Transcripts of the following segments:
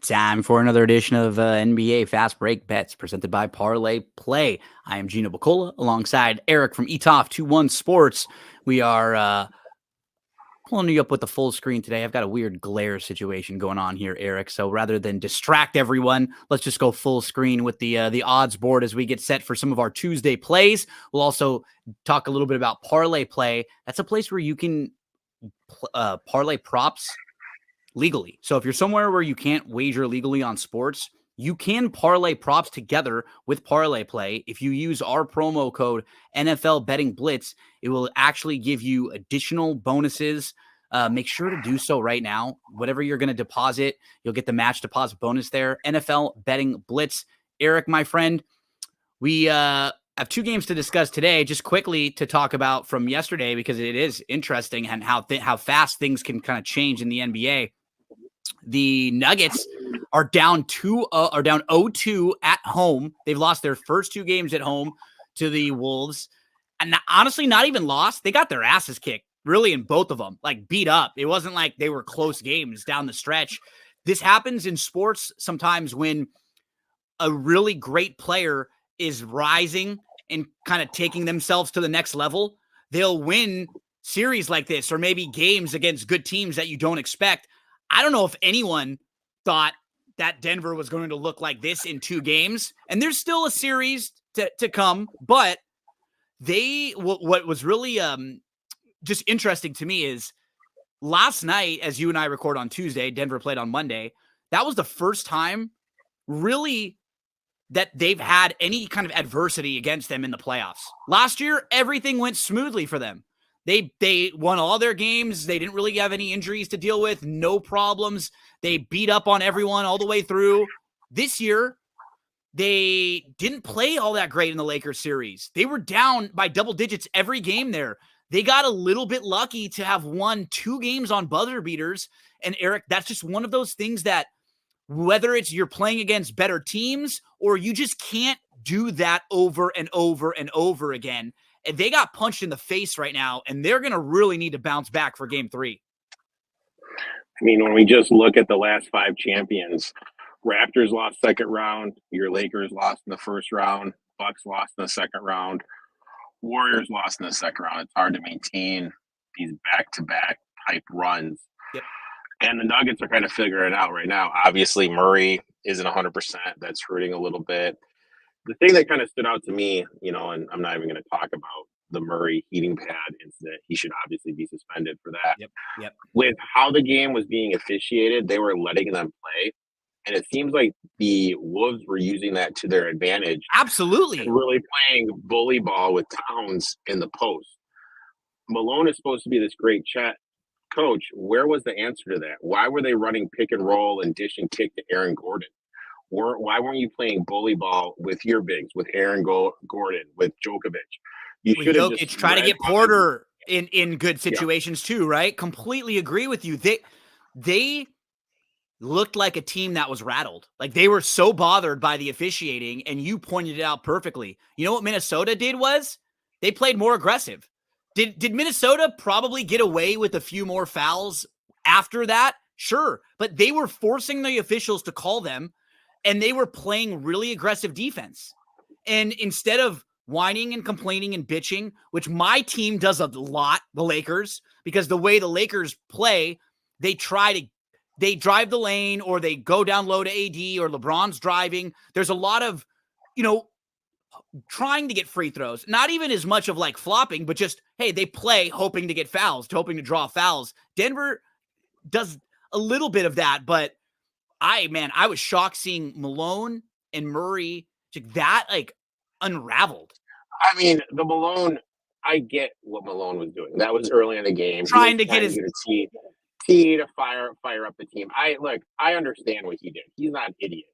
Time for another edition of NBA Fast Break Bets presented by Parlay Play. I am Gino alongside Erik from ETOF21 Sports. We are pulling you up with the full screen today. I've got a weird glare situation going on here, Erik. So rather than distract everyone, let's just go full screen with the odds board as we get set for some of our Tuesday plays. We'll also talk a little bit about Parlay Play. That's a place where you can parlay props legally. So if you're somewhere where you can't wager legally on sports, you can parlay props together with Parlay Play. If you use our promo code NFL Betting Blitz, it will actually give you additional bonuses. Make sure to do so right now. Whatever you're going to deposit, you'll get the match deposit bonus there. NFL Betting Blitz. Erik, my friend, we have two games to discuss today. Just quickly to talk about from yesterday, because it is interesting and how fast things can kind of change in the NBA. The Nuggets are down 0-2 at home. They've lost their first two games at home to the Wolves. And honestly, not even lost. They got their asses kicked, really, in both of them, like beat up. It wasn't like they were close games down the stretch. This happens in sports sometimes when a really great player is rising and kind of taking themselves to the next level. They'll win series like this, or maybe games against good teams that you don't expect. I don't know if anyone thought that Denver was going to look like this in two games, and there's still a series to come, but what was really just interesting to me is last night, as you and I record on Tuesday, Denver played on Monday. That was the first time really that they've had any kind of adversity against them in the playoffs. Last year, everything went smoothly for them. They won all their games. They didn't really have any injuries to deal with. No problems. They beat up on everyone all the way through. This year, they didn't play all that great in the Lakers series. They were down by double digits every game there. They got a little bit lucky to have won two games on buzzer beaters. And Erik, that's just one of those things that whether it's you're playing against better teams or you just can't do that over and over and over again. And they got punched in the face right now, and they're going to really need to bounce back for game 3. I mean, when we just look at the last 5 champions, Raptors lost second round, your Lakers lost in the first round, Bucks lost in the second round, Warriors lost in the second round. It's hard to maintain these back-to-back type runs. Yep. And the Nuggets are kind of figuring it out right now. Obviously, Murray isn't 100%. That's hurting a little bit. The thing that kind of stood out to me, and I'm not even going to talk about the Murray heating pad incident. He should obviously be suspended for that. Yep. With how the game was being officiated, they were letting them play. And it seems like the Wolves were using that to their advantage. Absolutely. And really playing bully ball with Towns in the post. Malone is supposed to be this great coach. Where was the answer to that? Why were they running pick and roll and dish and kick to Aaron Gordon? Why weren't you playing bully ball with your bigs, with Aaron Gordon, with Djokovic? You should have just try to get Porter in good situations too, right? Completely agree with you. They looked like a team that was rattled. Like they were so bothered by the officiating, and you pointed it out perfectly. You know what Minnesota did was they played more aggressive. Did Minnesota probably get away with a few more fouls after that? Sure, but they were forcing the officials to call them. And they were playing really aggressive defense. And instead of whining and complaining and bitching, which my team does a lot, the Lakers, because the way the Lakers play, they drive the lane or they go down low to AD or LeBron's driving. There's a lot of, trying to get free throws. Not even as much of like flopping, but just, hey, they play hoping to get fouls, hoping to draw fouls. Denver does a little bit of that, but I was shocked seeing Malone and Murray unraveled. I mean, the Malone, I get what Malone was doing. That was early in the game. Trying to get his tee to fire up the team. I understand what he did. He's not an idiot.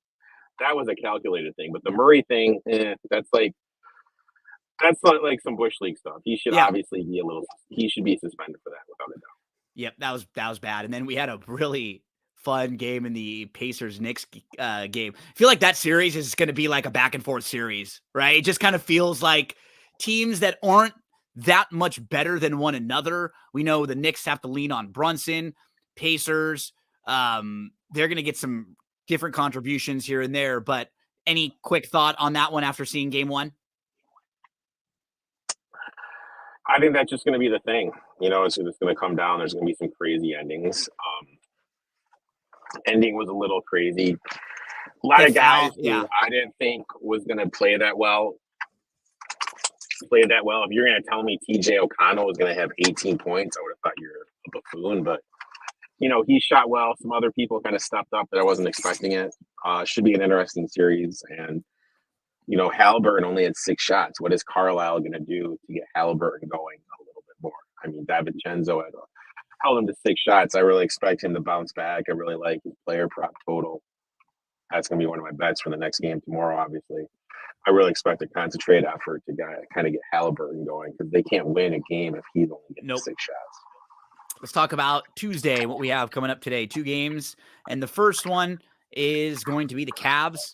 That was a calculated thing. But the Murray thing, that's not like some Bush League stuff. He should obviously he should be suspended for that without a doubt. Yep, that was bad. And then we had a really fun game in the Pacers-Knicks game. I feel like that series is going to be like a back-and-forth series, right? It just kind of feels like teams that aren't that much better than one another. We know the Knicks have to lean on Brunson. Pacers, they're going to get some different contributions here and there. But any quick thought on that one after seeing game one? I think that's just going to be the thing. It's just going to come down. There's going to be some crazy endings. Ending was a little crazy. A lot of guys who I didn't think was going to play that well. If you're going to tell me TJ O'Connell was going to have 18 points, I would have thought you're a buffoon. But, he shot well. Some other people kind of stepped up that I wasn't expecting it. Should be an interesting series. And, Halliburton only had 6 shots. What is Carlisle going to do to get Halliburton going a little bit more? I mean, DiVincenzo held him to 6 shots. I really expect him to bounce back. I really like his player prop total. That's going to be one of my bets for the next game tomorrow, obviously. I really expect a concentrated effort to kind of get Halliburton going because they can't win a game if he's only getting 6 shots. Let's talk about Tuesday, what we have coming up today. 2 games, and the first one is going to be the Cavs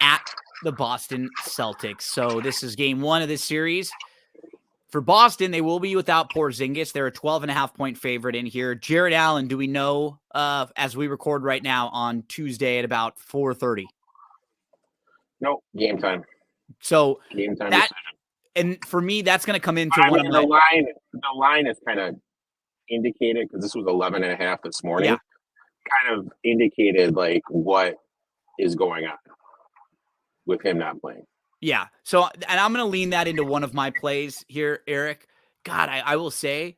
at the Boston Celtics. So this is game 1 of this series. For Boston, they will be without Porzingis. They're a 12.5-point favorite in here. Jared Allen, do we know as we record right now on Tuesday at about 4:30? Nope, game time. So game time that, decision. And for me, that's going to come into one of my the line is kind of indicated because this was 11.5 this morning. Yeah. Kind of indicated like what is going on with him not playing. Yeah. So, and I'm going to lean that into one of my plays here, Eric. God, I will say,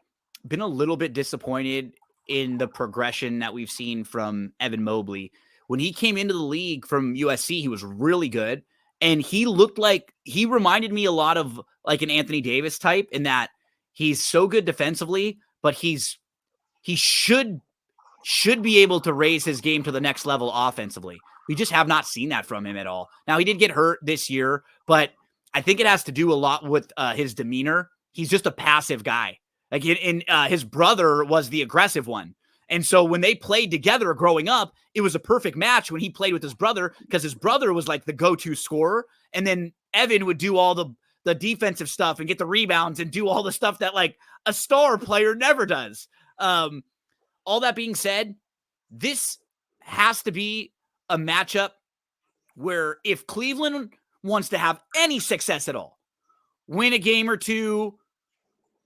been a little bit disappointed in the progression that we've seen from Evan Mobley. When he came into the league from USC, he was really good. And he looked like, he reminded me a lot of like an Anthony Davis type in that he's so good defensively, but he should be able to raise his game to the next level offensively. We just have not seen that from him at all. Now, he did get hurt this year, but I think it has to do a lot with his demeanor. He's just a passive guy. Like his brother was the aggressive one. And so when they played together growing up, it was a perfect match when he played with his brother because his brother was like the go-to scorer. And then Evan would do all the defensive stuff and get the rebounds and do all the stuff that like a star player never does. All that being said, this has to be a matchup where if Cleveland wants to have any success at all, win a game or two,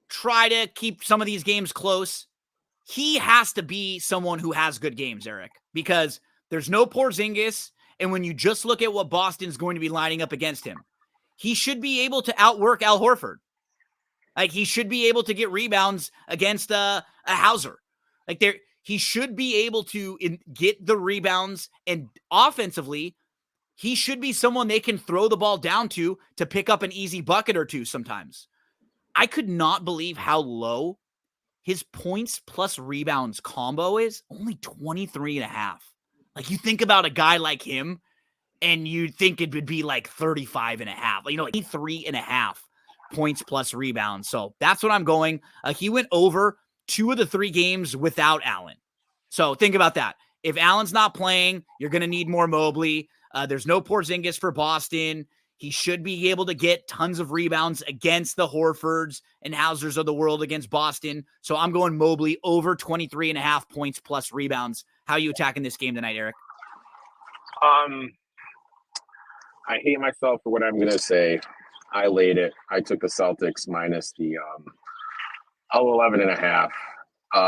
try to keep some of these games close, he has to be someone who has good games, Eric, because there's no Porzingis. And when you just look at what Boston's going to be lining up against him, he should be able to outwork Al Horford. Like he should be able to get rebounds against a Hauser. Like he should be able to get the rebounds, and offensively, he should be someone they can throw the ball down to pick up an easy bucket or two sometimes. I could not believe how low his points plus rebounds combo is. Only 23.5. Like you think about a guy like him and you'd think it would be like 35.5, like 3.5 points plus rebounds. So that's what I'm going. He went over 2 of the 3 games without Allen. So think about that. If Allen's not playing, you're going to need more Mobley. There's no Porzingis for Boston. He should be able to get tons of rebounds against the Horfords and Hausers of the world against Boston. So I'm going Mobley over 23.5 points plus rebounds. How are you attacking this game tonight, Eric? I hate myself for what I'm going to say. I laid it. I took the Celtics minus the 11.5.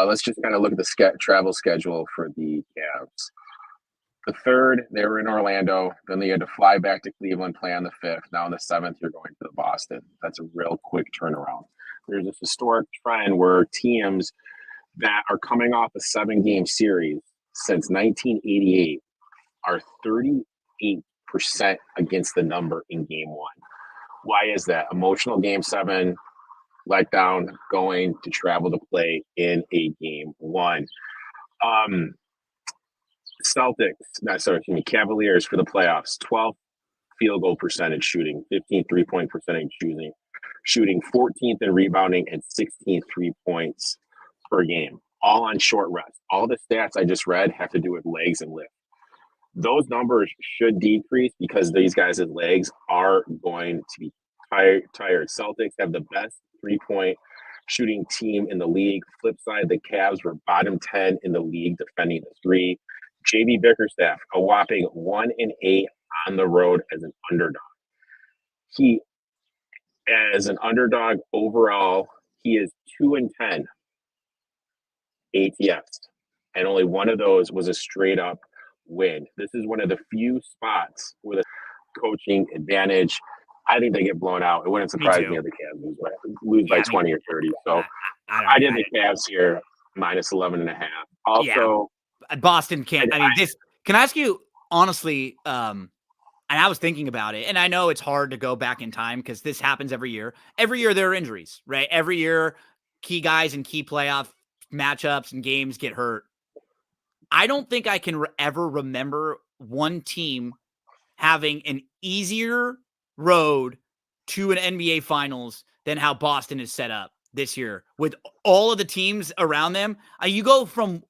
Let's just kind of look at the travel schedule for the Cavs. The 3rd, they were in Orlando. Then they had to fly back to Cleveland, play on the 5th. Now on the 7th, you're going to Boston. That's a real quick turnaround. There's this historic trend where teams that are coming off a 7-game series since 1988 are 38% against the number in game 1. Why is that? Emotional game 7, letdown, going to travel to play in a game 1. Cavaliers for the playoffs, 12 field goal percentage shooting, 15 3-point percentage shooting 14th in rebounding, and 16th 3 points per game, all on short rest. All the stats I just read have to do with legs and lift. Those numbers should decrease because these guys' legs are going to be tired. Celtics have the best 3-point shooting team in the league. Flip side, the Cavs were bottom 10 in the league defending the 3. JB Bickerstaff, a whopping 1-8 on the road as an underdog. He, as an underdog overall, he is 2-10 ATS, and only one of those was a straight up win. This is one of the few spots where the coaching advantage. I think they get blown out. It wouldn't surprise me if the Cavs lose by 20 or 30. So I did the Cavs here minus 11.5. Also, Boston can't. I mean, this. Can I ask you honestly? And I was thinking about it, and I know it's hard to go back in time because this happens every year. Every year there are injuries, right? Every year, key guys and key playoff matchups and games get hurt. I don't think I can ever remember one team having an easier road to an NBA Finals than how Boston is set up this year with all of the teams around them. You go from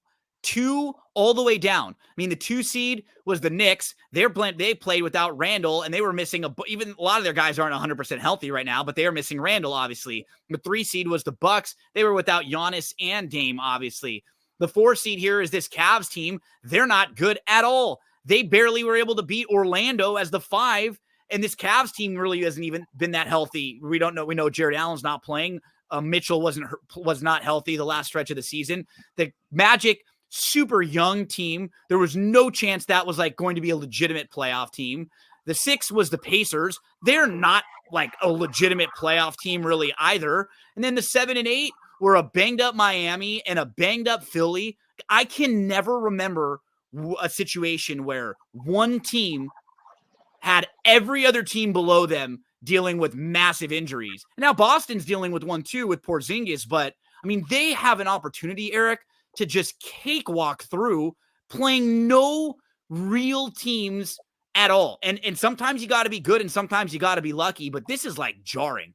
2 all the way down. I mean, the 2 seed was the Knicks. They played without Randall, and they were missing even a lot of their guys aren't 100% healthy right now, but they are missing Randall, obviously. The 3 seed was the Bucks. They were without Giannis and Dame, obviously. The 4 seed here is this Cavs team. They're not good at all. They barely were able to beat Orlando as the 5, and this Cavs team really hasn't even been that healthy. We don't know. We know Jared Allen's not playing. Mitchell was not healthy the last stretch of the season. The Magic, super young team. There was no chance that was like going to be a legitimate playoff team. The 6 was the Pacers. They're not like a legitimate playoff team really either. And then the 7 and 8 were a banged up Miami and a banged up Philly. I can never remember a situation where one team had every other team below them dealing with massive injuries. And now Boston's dealing with one too with Porzingis, but I mean, they have an opportunity, Erik, to just cakewalk through playing no real teams at all. And sometimes you got to be good and sometimes you got to be lucky, but this is like jarring.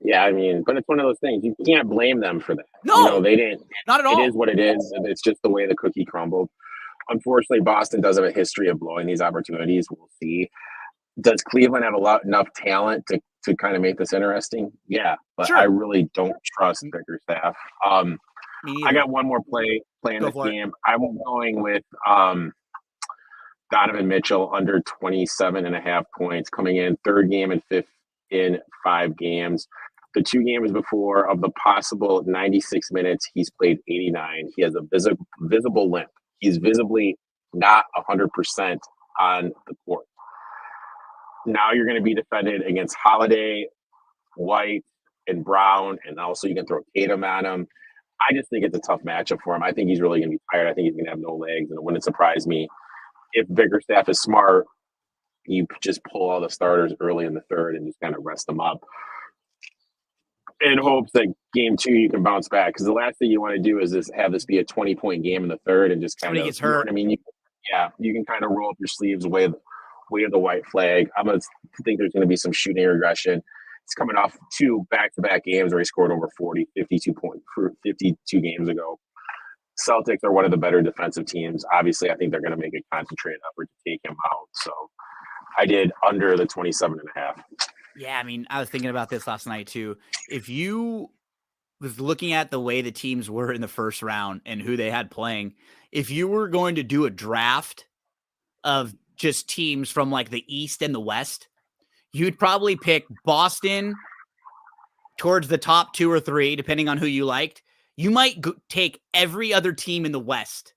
Yeah, I mean, but it's one of those things. You can't blame them for that. No, they didn't. Not at all. It is what it is. It's just the way the cookie crumbled. Unfortunately, Boston does have a history of blowing these opportunities. We'll see. Does Cleveland have enough talent to kind of make this interesting? Yeah, but sure. I really don't trust Bickerstaff. I got one more play in this game. I'm going with Donovan Mitchell under 27.5 points coming in, 3rd game and 5th in 5 games. The 2 games before, of the possible 96 minutes, he's played 89. He has a visible limp. He's visibly not 100% on the court. Now you're going to be defended against Holiday, White, and Brown, and also you can throw Tatum at him. I just think it's a tough matchup for him. I think he's really going to be tired. I think he's going to have no legs, and it wouldn't surprise me if Bickerstaff is smart. You just pull all the starters early in the 3rd and just kind of rest them up in hopes that game 2 you can bounce back. Because the last thing you want to do is have this be a 20-point game in the 3rd and just kind of gets hurt. I mean, you can kind of roll up your sleeves, wave the white flag. I'm going to think there's going to be some shooting regression. It's coming off 2 back-to-back games where he scored over 52 points for 52 games ago. Celtics are one of the better defensive teams. Obviously, I think they're going to make a concentrated effort to take him out. So I did under the 27.5. Yeah, I mean, I was thinking about this last night too. If you was looking at the way the teams were in the first round and who they had playing, if you were going to do a draft of just teams from like the East and the West, you'd probably pick Boston towards the top 2 or 3, depending on who you liked. You might take every other team in the West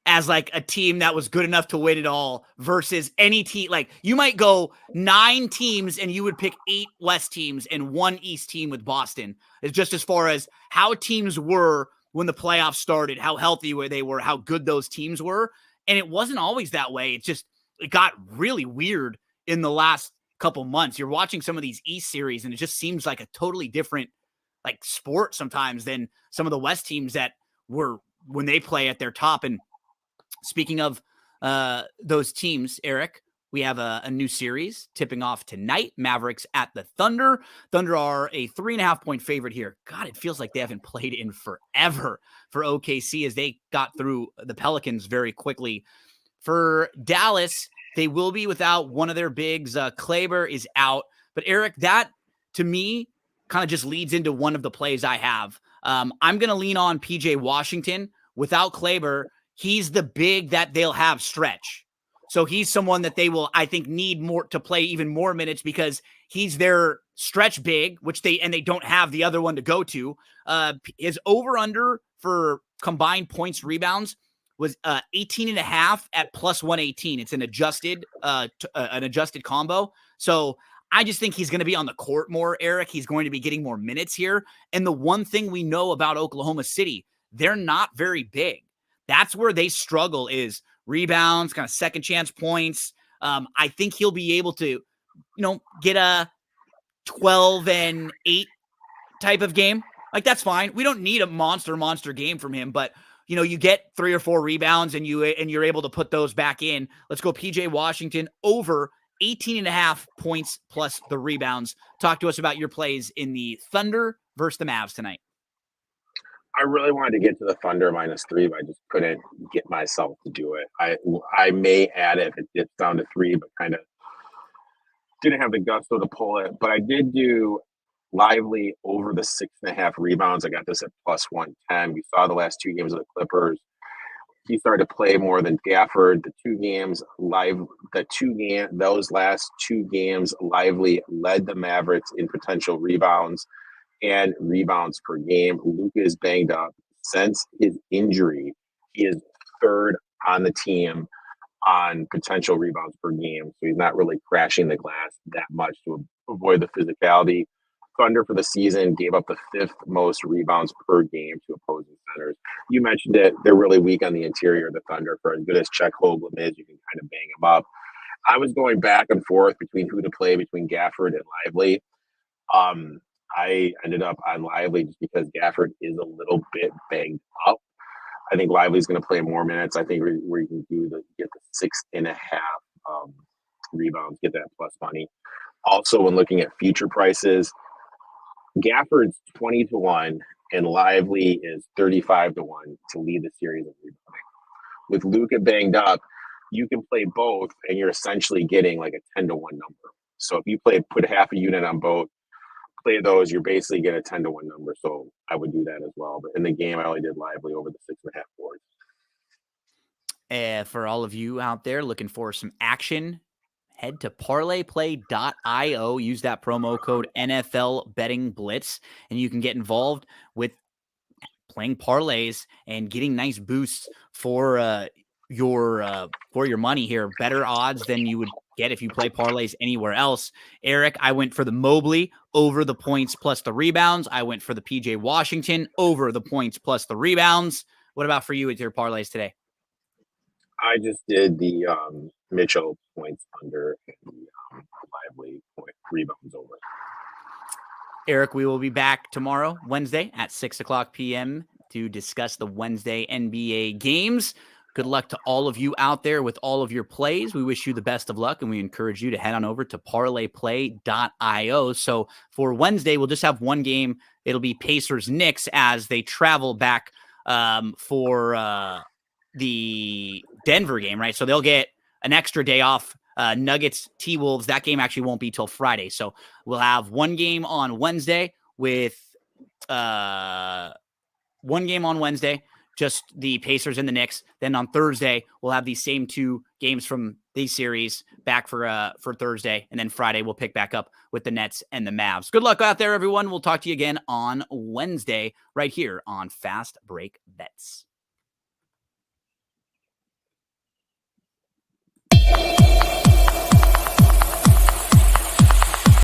as like a team that was good enough to win it all versus any team. Like you might go 9 teams and you would pick 8 West teams and 1 East team with Boston. It's just as far as how teams were when the playoffs started, how healthy they were, how good those teams were. And it wasn't always that way. It got really weird in the last couple months. You're watching some of these East series and it just seems like a totally different like sport sometimes than some of the West teams that were when they play at their top. And speaking of those teams, Erik, we have a new series tipping off tonight. Mavericks at the Thunder. Thunder are a 3.5-point favorite here. God, it feels like they haven't played in forever for OKC as they got through the Pelicans very quickly. For Dallas, they will be without one of their bigs. Kleber is out. But Erik, that to me kind of just leads into one of the plays I have. I'm going to lean on PJ Washington. Without Kleber, he's the big that they'll have stretch. So he's someone that they will, I think, need more to play even more minutes because he's their stretch big, which they don't have the other one to go to. His over under for combined points rebounds was 18.5 at plus 118. It's an adjusted combo. So I just think he's going to be on the court more, Erik. He's going to be getting more minutes here. And the one thing we know about Oklahoma City, they're not very big. That's where they struggle is rebounds, kind of second chance points. I think he'll be able to, get a 12-8 type of game. Like, that's fine. We don't need a monster game from him, but you get 3 or 4 rebounds and you're able to put those back in. Let's go PJ Washington over 18.5 points plus the rebounds. Talk to us about your plays in the Thunder versus the Mavs tonight. I really wanted to get to the Thunder -3, but I just couldn't get myself to do it. I may add it if it dips down to 3, but kind of didn't have the gusto to pull it. But I did do Lively over the 6.5 rebounds. I got this at plus 110. We saw the last 2 games of the Clippers. He started to play more than Gafford. Those last 2 games, Lively led the Mavericks in potential rebounds and rebounds per game. Luka is banged up. Since his injury, he is 3rd on the team on potential rebounds per game. So he's not really crashing the glass that much to avoid the physicality. Thunder for the season gave up the 5th most rebounds per game to opposing centers. You mentioned it. They're really weak on the interior of the Thunder. For as good as Chet Holmgren is, you can kind of bang him up. I was going back and forth between who to play between Gafford and Lively. I ended up on Lively just because Gafford is a little bit banged up. I think Lively's going to play more minutes. I think where you can get the 6.5 rebounds, get that plus money. Also, when looking at future prices, Gafford's 20-1 and Lively is 35-1 to lead the series of rebounding. With Luka banged up, you can play both, and you're essentially getting like a 10-1 number. So if you put half a unit on both, play those, you're basically get a 10-1 number. So I would do that as well. But in the game, I only did Lively over the 6.5 boards. For all of you out there looking for some action, head to parlayplay.io. Use that promo code NFL Betting Blitz, and you can get involved with playing parlays and getting nice boosts for your money here. Better odds than you would get if you play parlays anywhere else. Erik, I went for the Mobley over the points plus the rebounds. I went for the PJ Washington over the points plus the rebounds. What about for you with your parlays today? I just did the Mitchell points under and the Lively point rebounds over. Erik, we will be back tomorrow, Wednesday at 6:00 p.m. to discuss the Wednesday NBA games. Good luck to all of you out there with all of your plays. We wish you the best of luck, and we encourage you to head on over to parlayplay.io. So for Wednesday, we'll just have one game. It'll be Pacers-Knicks as they travel back for the Denver game, right? So they'll get an extra day off. Nuggets, T-Wolves, that game actually won't be till Friday. So we'll have one game on Wednesday with just the Pacers and the Knicks. Then on Thursday, we'll have these same 2 games from these series back for Thursday. And then Friday, we'll pick back up with the Nets and the Mavs. Good luck out there, everyone. We'll talk to you again on Wednesday right here on Fast Break Bets.